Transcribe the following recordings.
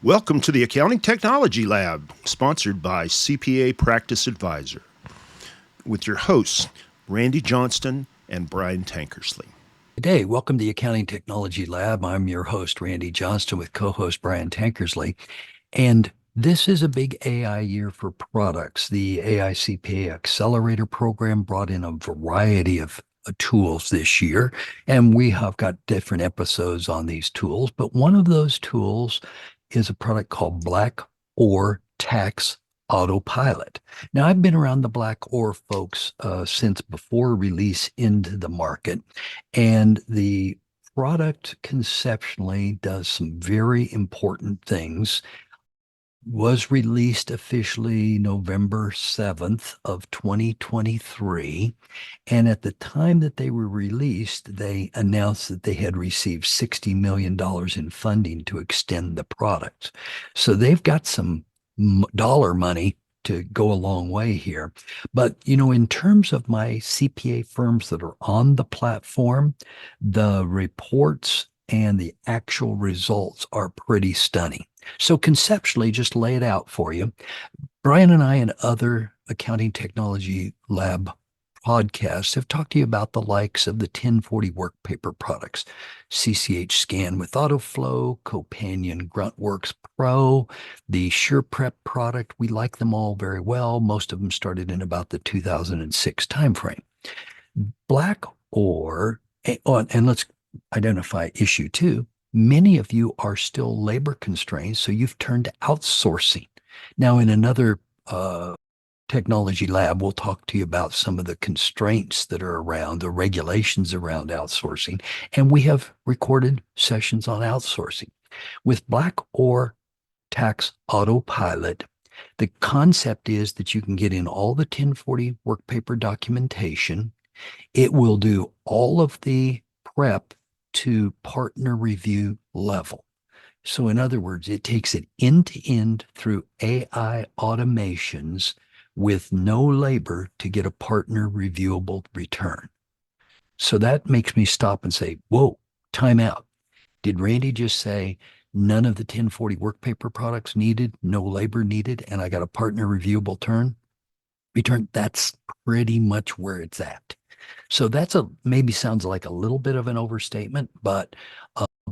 Welcome to the Accounting Technology Lab, sponsored by CPA Practice Advisor, with your hosts, Randy Johnston and Brian Tankersley. Good day. Welcome to the Accounting Technology Lab. I'm your host, Randy Johnston, with co-host Brian Tankersley. And this is a big AI year for products. The AI CPA Accelerator Program brought in a variety of tools this year, and we have got different episodes on these tools. But one of those tools is a product called Black Ore Tax Autopilot. Now, I've been around the Black Ore folks since before release into the market, and the product conceptually does some very important things. Was released officially November 7th of 2023. And at the time that they were released, they announced that they had received $60 million in funding to extend the product. So they've got some dollar money to go a long way here. But, in terms of my CPA firms that are on the platform, the reports and the actual results are pretty stunning. So conceptually, just lay it out for you. Brian and I and other Accounting Technology Lab podcasts have talked to you about the likes of the 1040 work paper products, CCH Scan with AutoFlow, Copanion Gruntworks Pro, the SurePrep product. We like them all very well. Most of them started in about the 2006 timeframe. Black Ore, and let's identify issue two. Many of you are still labor constrained, so you've turned to outsourcing. Now, in another technology lab, we'll talk to you about some of the constraints that are around, the regulations around outsourcing, and we have recorded sessions on outsourcing. With Black Ore Tax Autopilot, the concept is that you can get in all the 1040 work paper documentation. It will do all of the prep to partner review level. So in other words, it takes it end to end through AI automations with no labor to get a partner reviewable return. So that makes me stop and say, whoa, time out. Did Randy just say none of the 1040 work paper products needed, no labor needed, and I got a partner reviewable return? That's pretty much where it's at. So that's maybe sounds like a little bit of an overstatement, but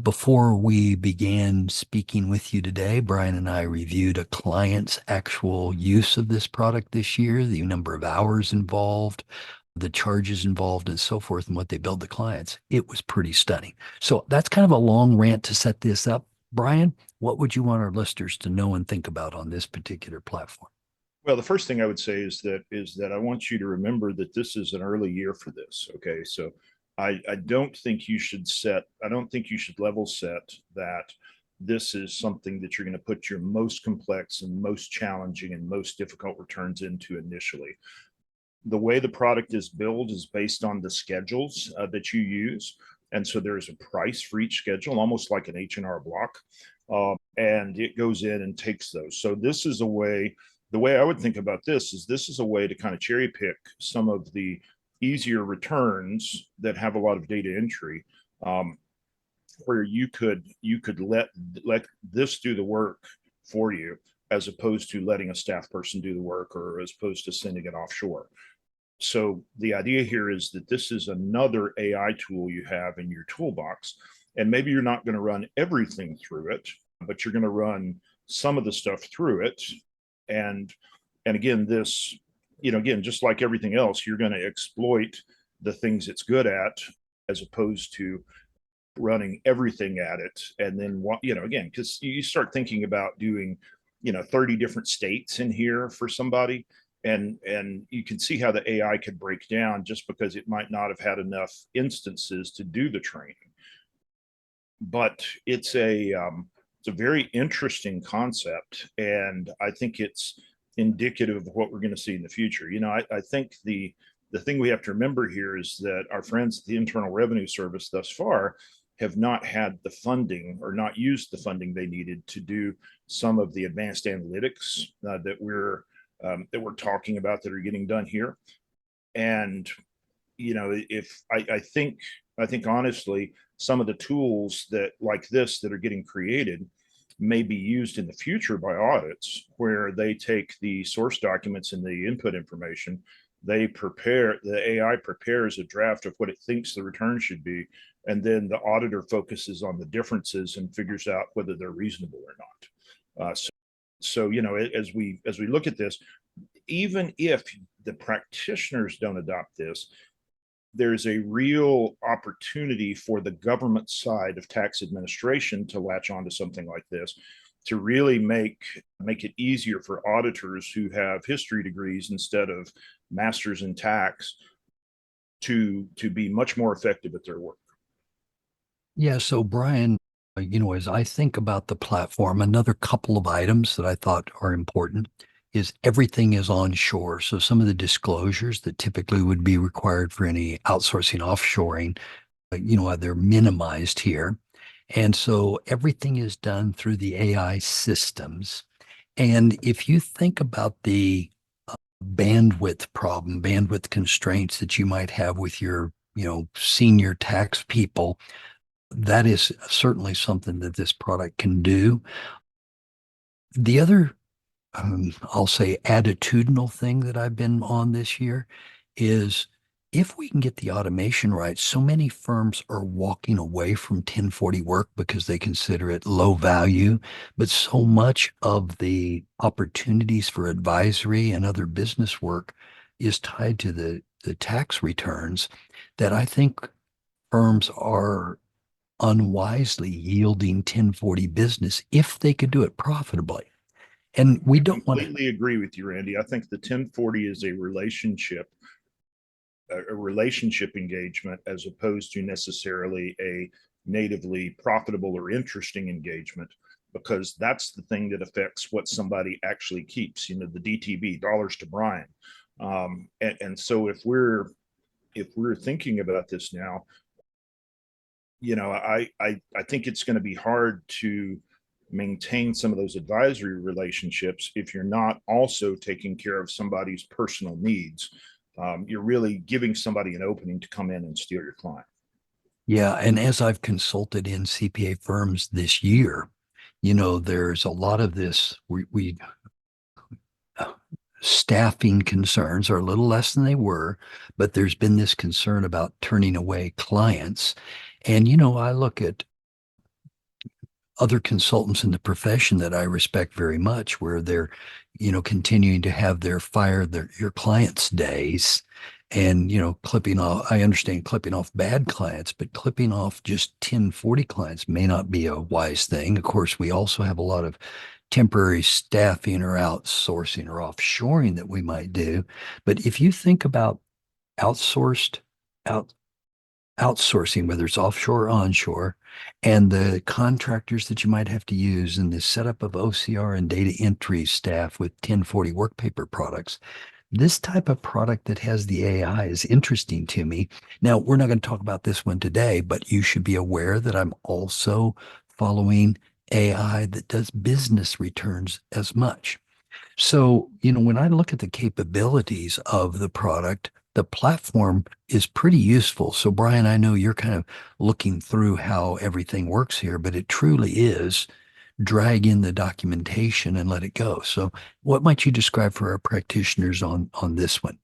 before we began speaking with you today, Brian and I reviewed a client's actual use of this product this year, the number of hours involved, the charges involved, and so forth, and what they billed the clients. It was pretty stunning. So that's kind of a long rant to set this up. Brian, what would you want our listeners to know and think about on this particular platform? Well, the first thing I would say is that I want you to remember that this is an early year for this. Okay, so I don't think you should level set that this is something that you're going to put your most complex and most challenging and most difficult returns into initially. The way the product is billed is based on the schedules that you use. And so there's a price for each schedule, almost like an H&R block. And it goes in and takes those. So this is the way I would think about this is a way to kind of cherry pick some of the easier returns that have a lot of data entry, where you could let this do the work for you, as opposed to letting a staff person do the work, or as opposed to sending it offshore. So the idea here is that this is another AI tool you have in your toolbox, and maybe you're not going to run everything through it, but you're going to run some of the stuff through it. And again, again, just like everything else, you're going to exploit the things it's good at, as opposed to running everything at it. And then, again, because you start thinking about doing, 30 different states in here for somebody, and you can see how the AI could break down just because it might not have had enough instances to do the training. But it's a very interesting concept, and I think it's indicative of what we're going to see in the future. I think the thing we have to remember here is that our friends at the Internal Revenue Service thus far have not had the funding, or not used the funding they needed to do some of the advanced analytics that we're talking about, that are getting done here. And if I think honestly, some of the tools that like this that are getting created may be used in the future by audits, where they take the source documents and the input information, the AI prepares a draft of what it thinks the return should be, and then the auditor focuses on the differences and figures out whether they're reasonable or not. So as we look at this, even if the practitioners don't adopt this, there's a real opportunity for the government side of tax administration to latch onto something like this, to really make it easier for auditors who have history degrees instead of masters in tax to be much more effective at their work. Yeah. So, Brian, as I think about the platform, another couple of items that I thought are important is everything is onshore. So, some of the disclosures that typically would be required for any outsourcing, offshoring, they're minimized here. And so, everything is done through the AI systems. And if you think about the bandwidth constraints that you might have with your, senior tax people, that is certainly something that this product can do. The other, I'll say, attitudinal thing that I've been on this year is if we can get the automation right, so many firms are walking away from 1040 work because they consider it low value, but so much of the opportunities for advisory and other business work is tied to the tax returns that I think firms are unwisely yielding 1040 business if they could do it profitably. And we don't want to. Completely agree with you, Randy. I think the 1040 is a relationship engagement as opposed to necessarily a natively profitable or interesting engagement, because that's the thing that affects what somebody actually keeps, the DTB, dollars to Brian. And so if we're thinking about this now, I think it's going to be hard to maintain some of those advisory relationships if you're not also taking care of somebody's personal needs. You're really giving somebody an opening to come in and steal your client. Yeah. And as I've consulted in CPA firms this year, there's a lot of this. We staffing concerns are a little less than they were, but there's been this concern about turning away clients. And, I look at other consultants in the profession that I respect very much, where they're, continuing to have their your clients' days and, clipping off, I understand clipping off bad clients, but clipping off just 1040 clients may not be a wise thing. Of course, we also have a lot of temporary staffing or outsourcing or offshoring that we might do. But if you think about outsourced, out outsourcing, whether it's offshore or onshore, and the contractors that you might have to use and the setup of OCR and data entry staff with 1040 work paper products. This type of product that has the AI is interesting to me. Now, we're not going to talk about this one today, but you should be aware that I'm also following AI that does business returns as much. So, when I look at the capabilities of the product, the platform is pretty useful. So, Brian, I know you're kind of looking through how everything works here, but it truly is drag in the documentation and let it go. So, what might you describe for our practitioners on this one?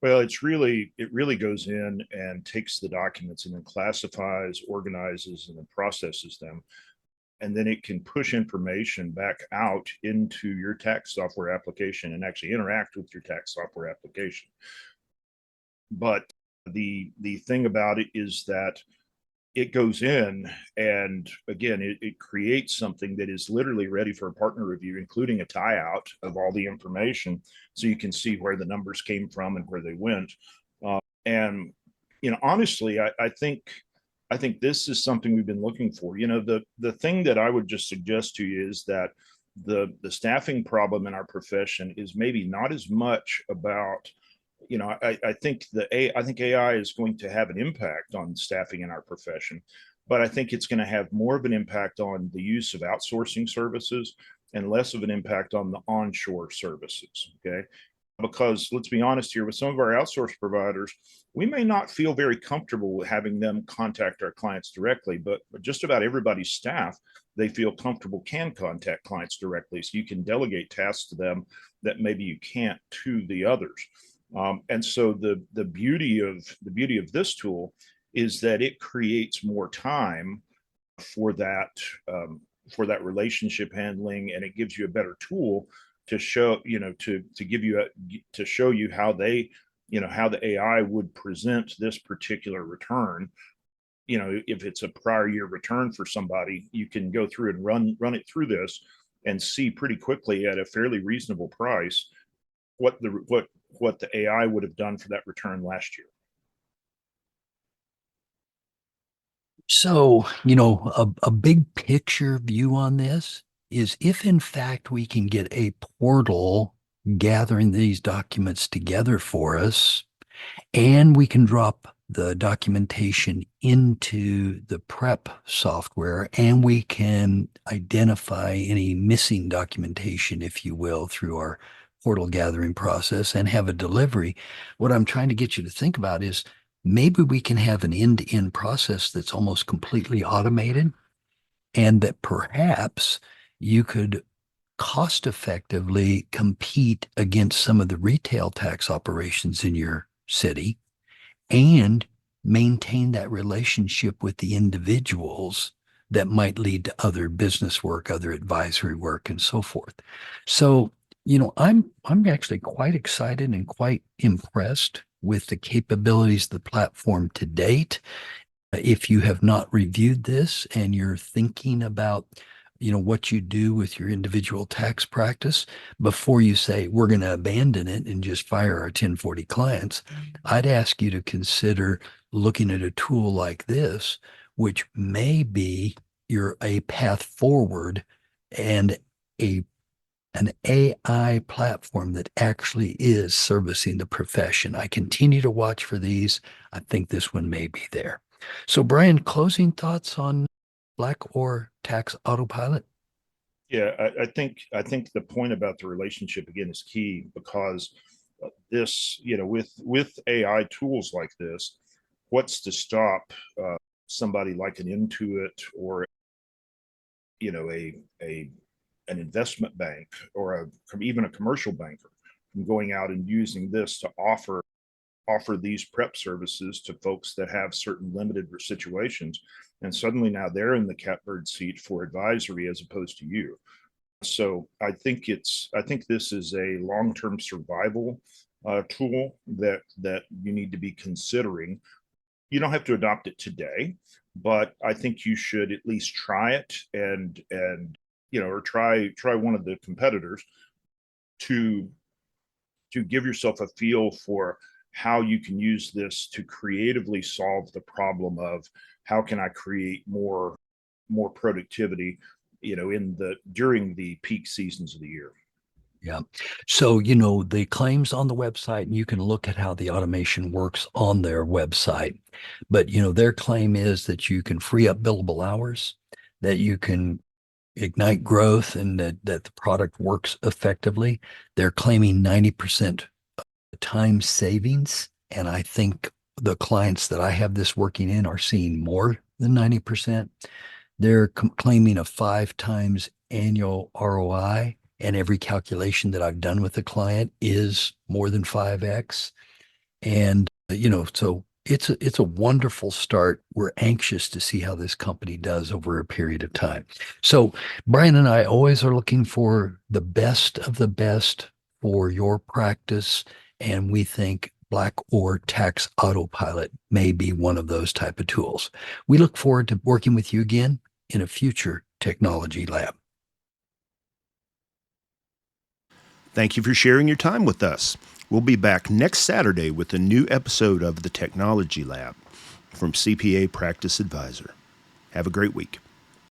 Well, it really goes in and takes the documents and then classifies, organizes, and then processes them. And then it can push information back out into your tax software application and actually interact with your tax software application. But the thing about it is that it goes in and again, it creates something that is literally ready for a partner review, including a tie out of all the information. So you can see where the numbers came from and where they went. And, honestly, I think this is something we've been looking for. The thing that I would just suggest to you is that the staffing problem in our profession is maybe not as much about, I think AI is going to have an impact on staffing in our profession, but I think it's going to have more of an impact on the use of outsourcing services and less of an impact on the onshore services. Okay. Because let's be honest here, with some of our outsource providers, we may not feel very comfortable with having them contact our clients directly, but just about everybody's staff they feel comfortable can contact clients directly. So you can delegate tasks to them that maybe you can't to the others. And so the beauty of this tool is that it creates more time for that for that relationship handling, and it gives you a better tool to show, to give you to show you how they, how the AI would present this particular return. If it's a prior year return for somebody, you can go through and run it through this and see pretty quickly at a fairly reasonable price what the AI would have done for that return last year. So, a big picture view on this is if in fact we can get a portal gathering these documents together for us, and we can drop the documentation into the prep software, and we can identify any missing documentation, if you will, through our portal gathering process and have a delivery. What I'm trying to get you to think about is maybe we can have an end-to-end process that's almost completely automated, and that perhaps you could cost effectively compete against some of the retail tax operations in your city and maintain that relationship with the individuals that might lead to other business work, other advisory work, and so forth. So, I'm actually quite excited and quite impressed with the capabilities of the platform to date. If you have not reviewed this and you're thinking about what you do with your individual tax practice before you say we're going to abandon it and just fire our 1040 clients, I'd ask you to consider looking at a tool like this, which may be a path forward, and an AI platform that actually is servicing the profession. I continue to watch for these. I think this one may be there. So, Brian, closing thoughts on Black Ore Tax Autopilot? Yeah, I think the point about the relationship again is key, because this, with AI tools like this, what's to stop somebody like an Intuit or a an investment bank or even a commercial banker from going out and using this to offer these prep services to folks that have certain limited situations, and suddenly now they're in the catbird seat for advisory as opposed to you. So I think this is a long-term survival tool that you need to be considering. You don't have to adopt it today, but I think you should at least try it, and or try one of the competitors to give yourself a feel for how you can use this to creatively solve the problem of how can I create more productivity, during the peak seasons of the year. Yeah. So, the claims on the website, and you can look at how the automation works on their website. But, their claim is that you can free up billable hours, that you can ignite growth, and that the product works effectively. They're claiming 90% time savings. And I think the clients that I have this working in are seeing more than 90%. They're claiming a 5 times annual ROI, and every calculation that I've done with the client is more than 5x. And, so it's a wonderful start. We're anxious to see how this company does over a period of time. So Brian and I always are looking for the best of the best for your practice. And we think Black Ore Tax Autopilot may be one of those type of tools. We look forward to working with you again in a future technology lab. Thank you for sharing your time with us. We'll be back next Saturday with a new episode of the Technology Lab from CPA Practice Advisor. Have a great week.